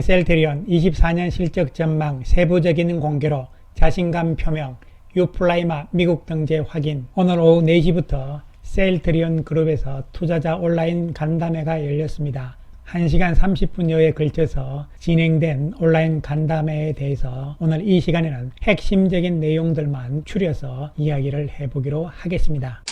셀트리온 24년 실적 전망 세부적인 공개로 자신감 표명, 유플라이마 미국 등재 확인. 오늘 오후 4시부터 셀트리온 그룹에서 투자자 온라인 간담회가 열렸습니다. 1시간 30분여에 걸쳐서 진행된 온라인 간담회에 대해서 오늘 이 시간에는 핵심적인 내용들만 추려서 이야기를 해보기로 하겠습니다.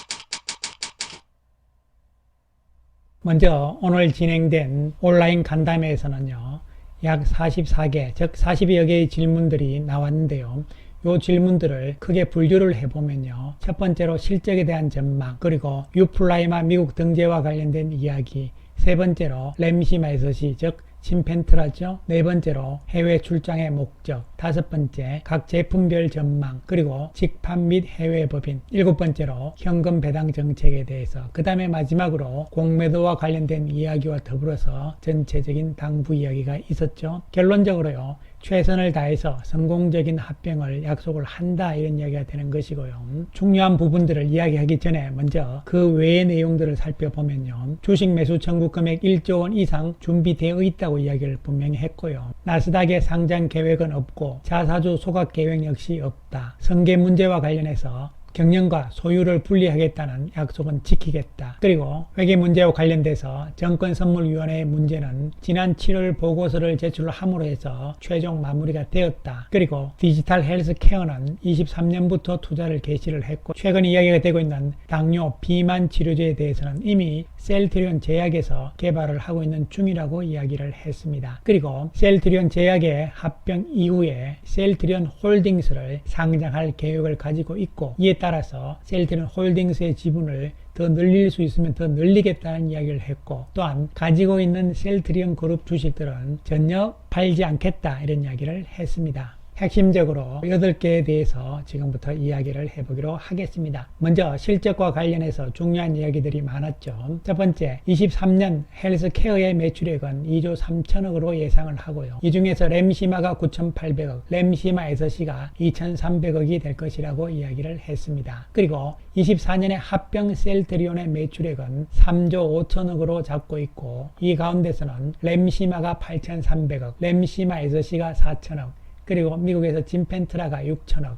먼저 오늘 진행된 온라인 간담회에서는요, 약 44개, 즉 40여 개의 질문들이 나왔는데요. 이 질문들을 크게 분류를 해보면요, 첫 번째로 실적에 대한 전망, 그리고 유플라이마 미국 등재와 관련된 이야기, 세 번째로 램시마에서시, 즉 침펜트라죠. 네 번째로 해외 출장의 목적, 다섯 번째 각 제품별 전망, 그리고 직판 및 해외 법인, 일곱 번째로 현금 배당 정책에 대해서, 그 다음에 마지막으로 공매도와 관련된 이야기와 더불어서 전체적인 당부 이야기가 있었죠. 결론적으로요, 최선을 다해서 성공적인 합병을 약속을 한다, 이런 이야기가 되는 것이고요. 중요한 부분들을 이야기하기 전에 먼저 그 외의 내용들을 살펴보면요, 주식 매수 청구 금액 1조 원 이상 준비되어 있다고 이야기를 분명히 했고요. 나스닥의 상장 계획은 없고 자사주 소각 계획 역시 없다. 승계 문제와 관련해서 경영과 소유를 분리하겠다는 약속은 지키겠다. 그리고 회계 문제와 관련돼서 정권선물위원회의 문제는 지난 7월 보고서를 제출함으로 해서 최종 마무리가 되었다. 그리고 디지털 헬스케어는 23년부터 투자를 개시를 했고, 최근 이야기가 되고 있는 당뇨 비만 치료제에 대해서는 이미 셀트리온 제약에서 개발을 하고 있는 중이라고 이야기를 했습니다. 그리고 셀트리온 제약의 합병 이후에 셀트리온 홀딩스를 상장할 계획을 가지고 있고, 이에 따라서 셀트리온 홀딩스의 지분을 더 늘릴 수 있으면 더 늘리겠다는 이야기를 했고, 또한 가지고 있는 셀트리온 그룹 주식들은 전혀 팔지 않겠다, 이런 이야기를 했습니다. 핵심적으로 8개에 대해서 지금부터 이야기를 해보기로 하겠습니다. 먼저 실적과 관련해서 중요한 이야기들이 많았죠. 첫 번째, 23년 헬스케어의 매출액은 2조 3천억으로 예상을 하고요. 이 중에서 램시마가 9,800억, 램시마에서시가 2,300억이 될 것이라고 이야기를 했습니다. 그리고 24년에 합병 셀트리온의 매출액은 3조 5천억으로 잡고 있고, 이 가운데서는 램시마가 8,300억, 램시마에서시가 4천억, 그리고 미국에서 침펜트라가 6천억,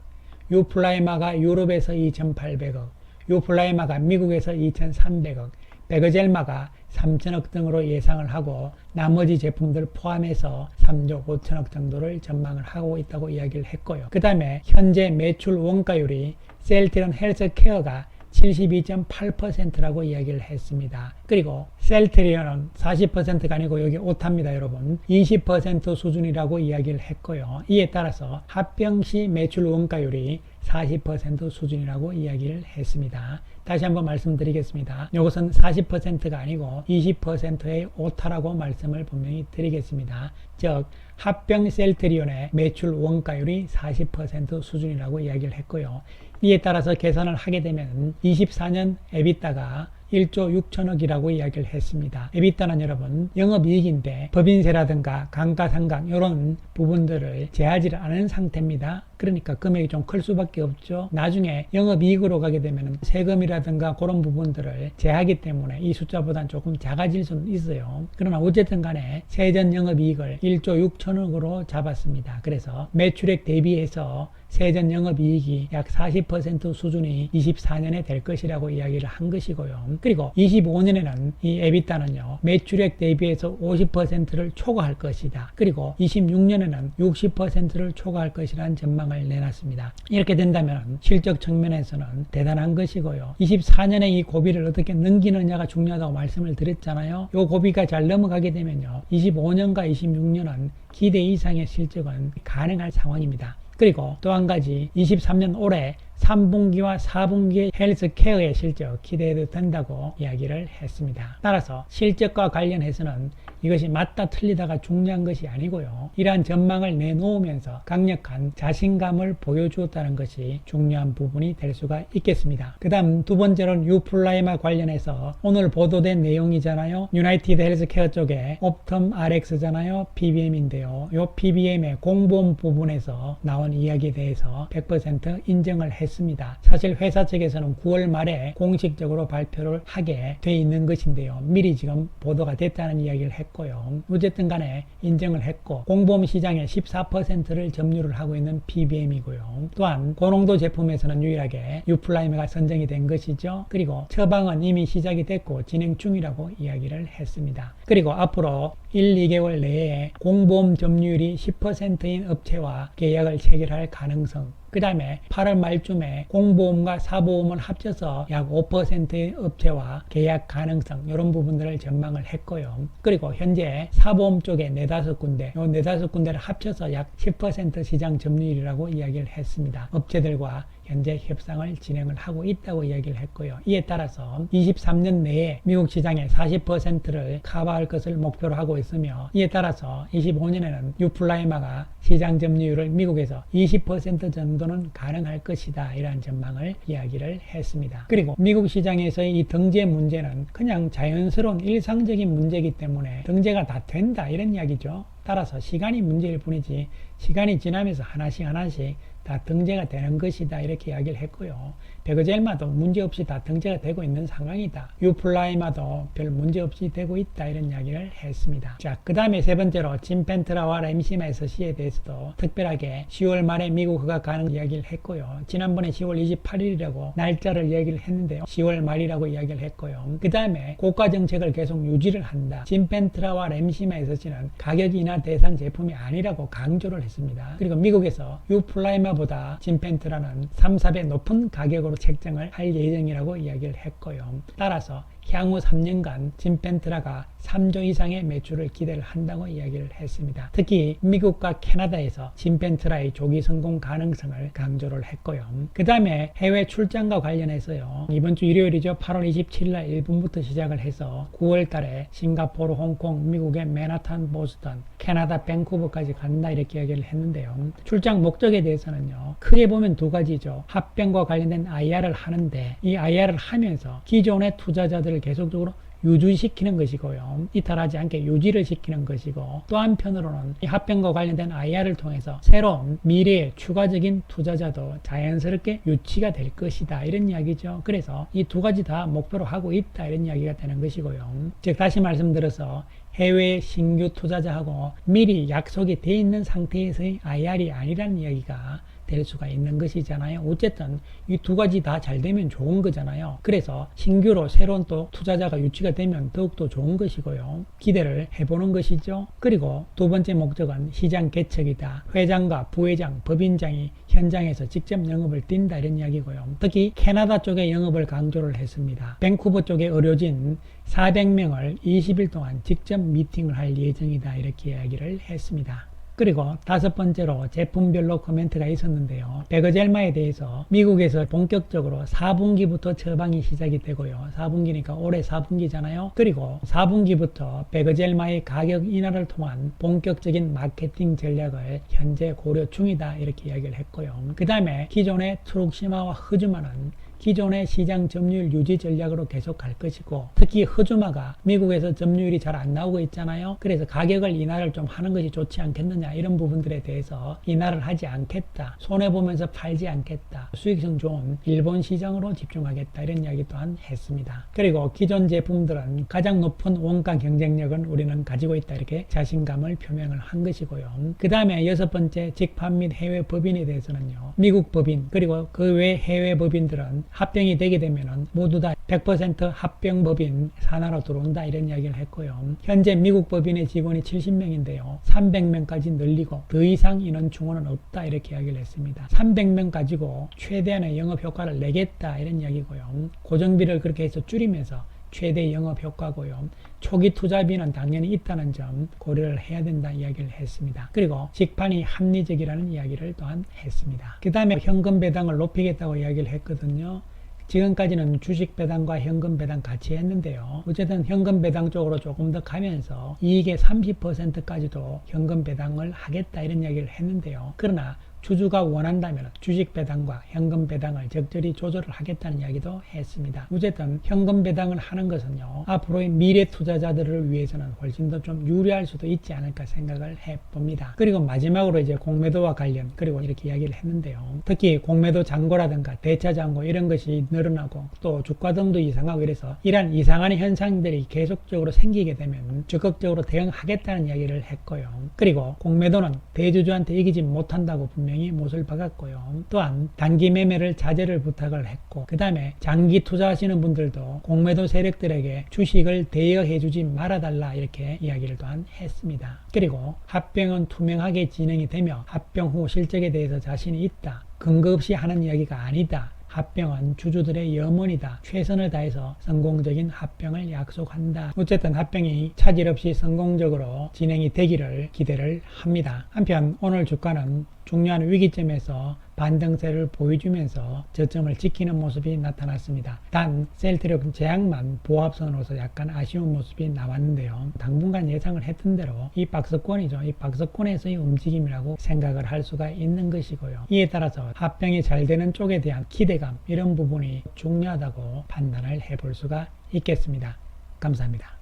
유플라이마가 유럽에서 2,800억, 유플라이마가 미국에서 2,300억, 베거젤마가 3천억 등으로 예상을 하고, 나머지 제품들 포함해서 3조 5천억 정도를 전망을 하고 있다고 이야기를 했고요. 그 다음에 현재 매출 원가율이 셀트리온 헬스케어가 72.8%라고 이야기를 했습니다. 그리고 셀트리온은 40%가 아니고 여기 오타입니다, 여러분. 20% 수준이라고 이야기를 했고요. 이에 따라서 합병 시 매출 원가율이 40% 수준이라고 이야기를 했습니다. 다시 한번 말씀드리겠습니다. 이것은 40%가 아니고 20%의 오타라고 말씀을 분명히 드리겠습니다. 즉 합병 셀트리온의 매출 원가율이 40% 수준이라고 이야기를 했고요. 이에 따라서 계산을 하게 되면 24년 에비타가 1조 6천억이라고 이야기를 했습니다. 에비타는 여러분 영업이익인데 법인세라든가 감가상각 이런 부분들을 제하지 않은 상태입니다. 그러니까 금액이 좀 클 수밖에 없죠. 나중에 영업이익으로 가게 되면 세금이라든가 그런 부분들을 제하기 때문에 이 숫자보다는 조금 작아질 수는 있어요. 그러나 어쨌든 간에 세전 영업이익을 1조 6천억으로 잡았습니다. 그래서 매출액 대비해서 세전 영업이익이 약 40% 수준이 24년에 될 것이라고 이야기를 한 것이고요. 그리고 25년에는 이 에비타는요, 매출액 대비해서 50%를 초과할 것이다. 그리고 26년에는 60%를 초과할 것이라는 전망을 내놨습니다. 이렇게 된다면 실적 측면에서는 대단한 것이고요. 24년에 이 고비를 어떻게 넘기느냐가 중요하다고 말씀을 드렸잖아요. 이 고비가 잘 넘어가게 되면요, 25년과 26년은 기대 이상의 실적은 가능할 상황입니다. 그리고 또 한 가지, 23년 올해 3분기와 4분기의 헬스케어의 실적 기대해도 된다고 이야기를 했습니다. 따라서 실적과 관련해서는 이것이 맞다 틀리다가 중요한 것이 아니고요, 이러한 전망을 내놓으면서 강력한 자신감을 보여주었다는 것이 중요한 부분이 될 수가 있겠습니다. 그 다음 두 번째로는 유플라이마 관련해서 오늘 보도된 내용이잖아요. 유나이티드 헬스케어 쪽에 옵텀 RX잖아요. PBM인데요. 이 PBM의 공보험 부분에서 나온 이야기에 대해서 100% 인정을 했습니다. 했습니다. 사실 회사 측에서는 9월 말에 공식적으로 발표를 하게 돼 있는 것인데요. 미리 지금 보도가 됐다는 이야기를 했고요. 어쨌든 간에 인정을 했고, 공보험 시장의 14%를 점유를 하고 있는 PBM이고요. 또한 고농도 제품에서는 유일하게 유플라이마가 선정이 된 것이죠. 그리고 처방은 이미 시작이 됐고 진행 중이라고 이야기를 했습니다. 그리고 앞으로 1, 2개월 내에 공보험 점유율이 10%인 업체와 계약을 체결할 가능성, 그 다음에 8월 말쯤에 공보험과 사보험을 합쳐서 약 5%의 업체와 계약 가능성, 이런 부분들을 전망을 했고요. 그리고 현재 사보험 쪽에 4-5군데, 요 4-5군데를 합쳐서 약 10% 시장 점유율이라고 이야기를 했습니다. 업체들과 현재 협상을 진행을 하고 있다고 이야기를 했고요. 이에 따라서 23년 내에 미국 시장의 40%를 커버할 것을 목표로 하고 있으며, 이에 따라서 25년에는 유플라이마가 시장 점유율을 미국에서 20% 정도는 가능할 것이다, 이러한 전망을 이야기를 했습니다. 그리고 미국 시장에서의 이 등재 문제는 그냥 자연스러운 일상적인 문제이기 때문에 등재가 다 된다, 이런 이야기죠. 따라서 시간이 문제일 뿐이지 시간이 지나면서 하나씩 다 등재가 되는 것이다, 이렇게 이야기를 했고요. 베그젤마도 문제없이 다 등재가 되고 있는 상황이다. 유플라이마도 별 문제없이 되고 있다, 이런 이야기를 했습니다. 자, 그 다음에 세 번째로 진펜트라와 램시마 SC에 대해서도 특별하게 10월 말에 미국 허가 가능 이야기를 했고요. 지난번에 10월 28일이라고 날짜를 이야기를 했는데요. 10월 말이라고 이야기를 했고요. 그 다음에 고가 정책을 계속 유지를 한다. 진펜트라와 램시마 SC는 가격 인하 대상 제품이 아니라고 강조를 했습니다. 그리고 미국에서 유플라이마보다 진펜트라는 3-4배 높은 가격으로 책정을 할 예정이라고 이야기를 했고요. 따라서 향후 3년간 진펜트라가 3조 이상의 매출을 기대를 한다고 이야기를 했습니다. 특히 미국과 캐나다에서 진펜트라의 조기 성공 가능성을 강조를 했고요. 그 다음에 해외 출장과 관련해서요. 이번 주 일요일이죠. 8월 27일 날 일본부터 시작을 해서 9월 달에 싱가포르, 홍콩, 미국의 맨하탄, 보스턴, 캐나다 밴쿠버까지 간다, 이렇게 이야기를 했는데요. 출장 목적에 대해서는요. 크게 보면 두 가지죠. 합병과 관련된 IR을 하는데, 이 IR을 하면서 기존의 투자자들을 계속적으로 유지시키는 것이고요. 이탈하지 않게 유지를 시키는 것이고, 또 한편으로는 이 합병과 관련된 IR을 통해서 새로운 미래의 추가적인 투자자도 자연스럽게 유치가 될 것이다, 이런 이야기죠. 그래서 이 두 가지 다 목표로 하고 있다, 이런 이야기가 되는 것이고요. 즉 다시 말씀드려서 해외 신규 투자자하고 미리 약속이 돼 있는 상태에서의 IR이 아니라는 이야기가 될 수가 있는 것이잖아요. 어쨌든 이 두 가지 다 잘 되면 좋은 거잖아요. 그래서 신규로 새로운 또 투자자가 유치가 되면 더욱더 좋은 것이고요. 기대를 해보는 것이죠. 그리고 두 번째 목적은 시장 개척이다. 회장과 부회장, 법인장이 현장에서 직접 영업을 뛴다, 이런 이야기고요. 특히 캐나다 쪽의 영업을 강조를 했습니다. 밴쿠버 쪽의 의료진 400명을 20일 동안 직접 미팅을 할 예정이다, 이렇게 이야기를 했습니다. 그리고 다섯 번째로 제품별로 코멘트가 있었는데요. 베그젤마에 대해서 미국에서 본격적으로 4분기부터 처방이 시작이 되고요. 4분기니까 올해 4분기잖아요. 그리고 4분기부터 베그젤마의 가격 인하를 통한 본격적인 마케팅 전략을 현재 고려 중이다, 이렇게 이야기를 했고요. 그 다음에 기존의 트룩시마와 흐주마는 기존의 시장 점유율 유지 전략으로 계속 갈 것이고, 특히 흐주마가 미국에서 점유율이 잘 안 나오고 있잖아요. 그래서 가격을 인하를 좀 하는 것이 좋지 않겠느냐, 이런 부분들에 대해서 인하를 하지 않겠다, 손해보면서 팔지 않겠다, 수익성 좋은 일본 시장으로 집중하겠다, 이런 이야기 또한 했습니다. 그리고 기존 제품들은 가장 높은 원가 경쟁력은 우리는 가지고 있다, 이렇게 자신감을 표명을 한 것이고요. 그 다음에 여섯 번째, 직판 및 해외 법인에 대해서는요. 미국 법인 그리고 그 외 해외 법인들은 합병이 되게 되면은 모두 다 100% 합병법인 산하로 들어온다, 이런 이야기를 했고요. 현재 미국 법인의 직원이 70명인데요. 300명까지 늘리고 더 이상 인원 충원은 없다, 이렇게 이야기를 했습니다. 300명 가지고 최대한의 영업 효과를 내겠다, 이런 이야기고요. 고정비를 그렇게 해서 줄이면서 최대 영업 효과고요. 초기 투자비는 당연히 있다는 점 고려를 해야 된다는 이야기를 했습니다. 그리고 직판이 합리적이라는 이야기를 또한 했습니다. 그 다음에 현금 배당을 높이겠다고 이야기를 했거든요. 지금까지는 주식 배당과 현금 배당 같이 했는데요. 어쨌든 현금 배당 쪽으로 조금 더 가면서 이익의 30%까지도 현금 배당을 하겠다, 이런 이야기를 했는데요. 그러나 주주가 원한다면 주식 배당과 현금 배당을 적절히 조절을 하겠다는 이야기도 했습니다. 어쨌든 현금 배당을 하는 것은요, 앞으로의 미래 투자자들을 위해서는 훨씬 더 좀 유리할 수도 있지 않을까 생각을 해봅니다. 그리고 마지막으로 이제 공매도와 관련, 그리고 이렇게 이야기를 했는데요. 특히 공매도 잔고라든가 대차 잔고 이런 것이 늘어나고 또 주가 등도 이상하고 이래서 이러한 이상한 현상들이 계속적으로 생기게 되면 적극적으로 대응하겠다는 이야기를 했고요. 그리고 공매도는 대주주한테 이기지 못한다고 분명히 못을 박았고요. 또한 단기 매매를 자제를 부탁을 했고, 그 다음에 장기 투자하시는 분들도 공매도 세력들에게 주식을 대여해주지 말아달라 이렇게 이야기를 또한 했습니다. 그리고 합병은 투명하게 진행이 되며 합병 후 실적에 대해서 자신이 있다, 근거 없이 하는 이야기가 아니다, 합병은 주주들의 염원이다, 최선을 다해서 성공적인 합병을 약속한다. 어쨌든 합병이 차질 없이 성공적으로 진행이 되기를 기대를 합니다. 한편 오늘 주가는 중요한 위기점에서 반등세를 보여주면서 저점을 지키는 모습이 나타났습니다. 단 셀트리온 제약만 보합선으로서 약간 아쉬운 모습이 나왔는데요. 당분간 예상을 했던 대로 이 박스권이죠. 이 박스권에서의 움직임이라고 생각을 할 수가 있는 것이고요. 이에 따라서 합병이 잘 되는 쪽에 대한 기대감, 이런 부분이 중요하다고 판단을 해볼 수가 있겠습니다. 감사합니다.